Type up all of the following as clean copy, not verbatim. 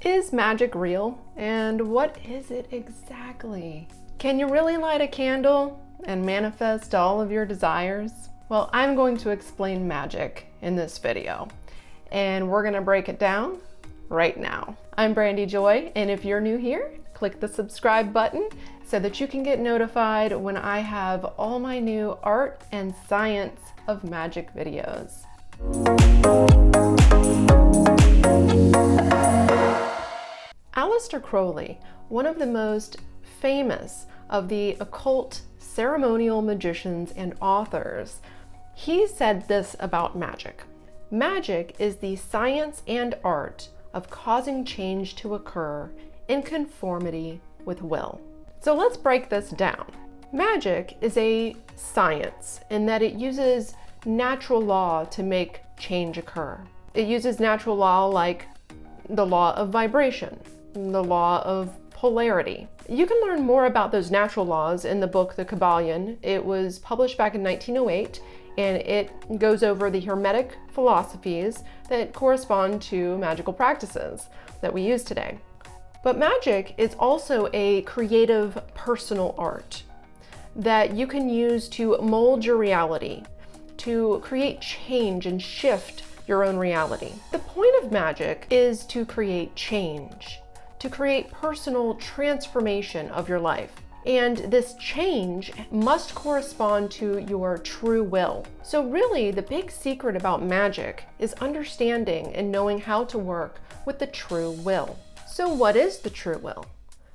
Is magic real? And what is it exactly? Can you really light a candle and manifest all of your desires? Well, I'm going to explain magic in this video, and we're gonna break it down right now. I'm Brandy Joy, and if you're new here, click the subscribe button so that you can get notified when I have all my new art and science of magic videos. Aleister Crowley, one of the most famous of the occult ceremonial magicians and authors, he said this about magic. Magic is the science and art of causing change to occur in conformity with will. So let's break this down. Magic is a science in that it uses natural law to make change occur. It uses natural law like the law of vibration, the law of polarity. You can learn more about those natural laws in the book, The Coagula. It was published back in 1908, and it goes over the Hermetic philosophies that correspond to magical practices that we use today. But magic is also a creative personal art that you can use to mold your reality, to create change and shift your own reality. The point of magic is to create change, to create personal transformation of your life. And this change must correspond to your true will. So really, the big secret about magic is understanding and knowing how to work with the true will. So what is the true will?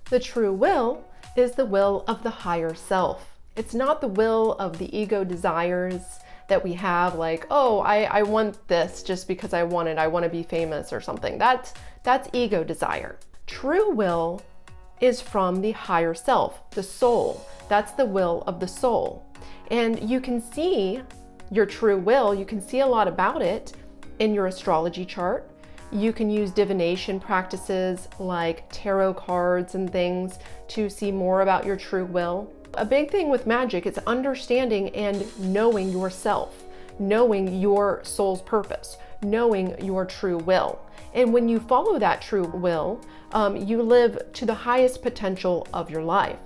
The true will is the will of the higher self. It's not the will of the ego desires that we have, like, oh, I want this just because I want it. I want to be famous or something. That's ego desire. True will is from the higher self, the soul. That's the will of the soul. And you can see your true will, you can see a lot about it in your astrology chart. You can use divination practices like tarot cards and things to see more about your true will. A big thing with magic is understanding and knowing yourself, knowing your soul's purpose, knowing your true will. And when you follow that true will, you live to the highest potential of your life.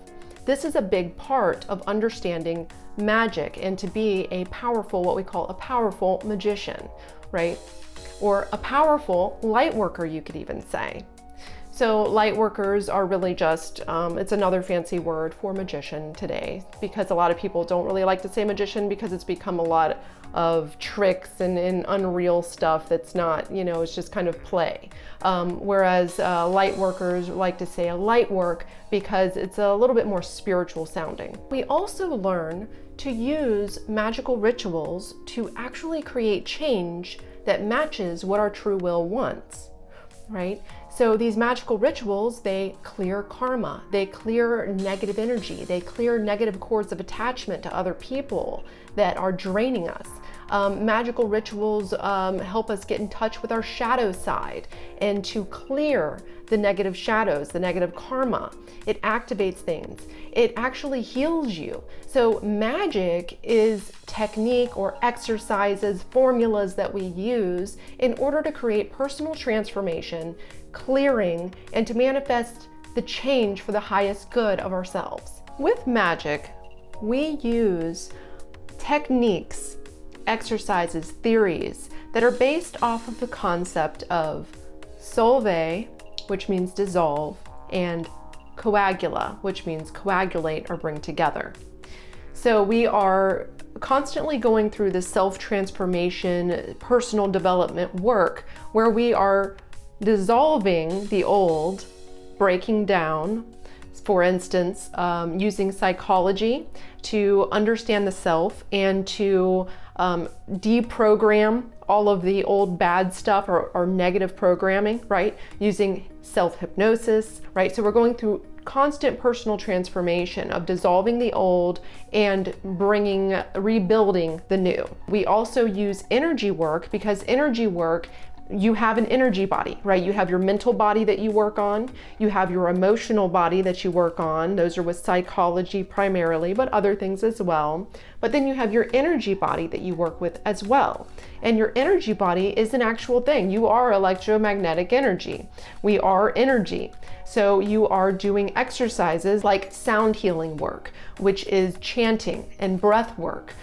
This is a big part of understanding magic and to be a powerful, what we call a powerful magician, right? Or a powerful light worker, you could even say. So light workers are really just, it's another fancy word for magician today, because a lot of people don't really like to say magician because it's become a lot of tricks and unreal stuff that's not, it's just kind of play. Whereas light workers like to say a light work because it's a little bit more spiritual sounding. We also learn to use magical rituals to actually create change that matches what our true will wants, right? So these magical rituals, they clear karma, they clear negative energy, they clear negative cords of attachment to other people that are draining us. Magical rituals help us get in touch with our shadow side and to clear the negative shadows, the negative karma. It activates things. It actually heals you. So magic is technique or exercises, formulas that we use in order to create personal transformation, clearing, and to manifest the change for the highest good of ourselves. With magic, we use techniques, exercises, theories that are based off of the concept of solve, which means dissolve, and coagula, which means coagulate or bring together. So we are constantly going through this self-transformation, personal development work where we are dissolving the old, breaking down, for instance, using psychology to understand the self and to deprogram all of the old bad stuff or negative programming, right? Using self-hypnosis, right? So we're going through constant personal transformation of dissolving the old and rebuilding the new. We also use energy work because energy work, you have an energy body, right? You have your mental body that you work on. You have your emotional body that you work on. Those are with psychology primarily, but other things as well. But then you have your energy body that you work with as well. And your energy body is an actual thing. You are electromagnetic energy. We are energy. So you are doing exercises like sound healing work, which is chanting, and breath work,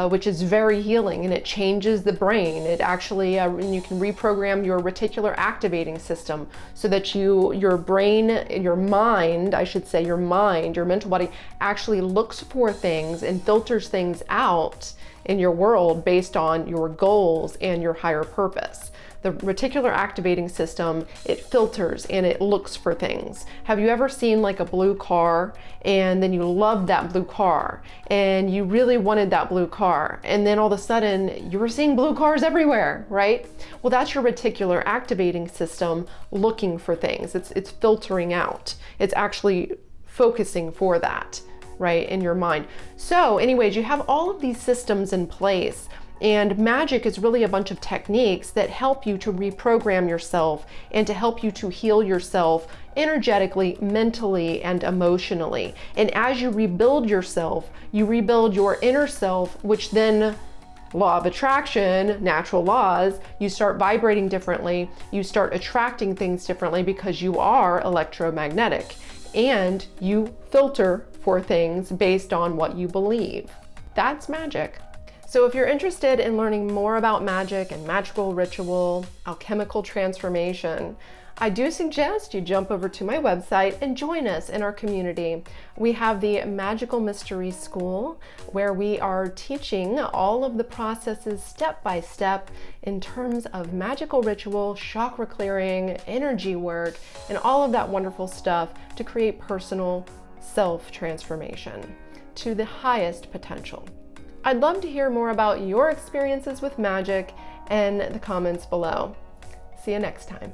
which is very healing, and it changes the brain. It actually, you can reprogram your reticular activating system so that your brain, your mind, I should say, your mind, your mental body actually looks for things and filters things out in your world based on your goals and your higher purpose. The reticular activating system, it filters and it looks for things. Have you ever seen like a blue car and then you loved that blue car and you really wanted that blue car, and then all of a sudden you were seeing blue cars everywhere, right? Well, that's your reticular activating system looking for things. It's filtering out. It's actually focusing for that, right, in your mind. So anyways, you have all of these systems in place. And magic is really a bunch of techniques that help you to reprogram yourself and to help you to heal yourself energetically, mentally, and emotionally. And as you rebuild yourself, you rebuild your inner self, which then, law of attraction, natural laws, you start vibrating differently, you start attracting things differently because you are electromagnetic and you filter for things based on what you believe. That's magic. So if you're interested in learning more about magic and magical ritual, alchemical transformation, I do suggest you jump over to my website and join us in our community. We have the Magical Mystery School, where we are teaching all of the processes step by step in terms of magical ritual, chakra clearing, energy work, and all of that wonderful stuff to create personal self-transformation to the highest potential. I'd love to hear more about your experiences with magic in the comments below. See you next time.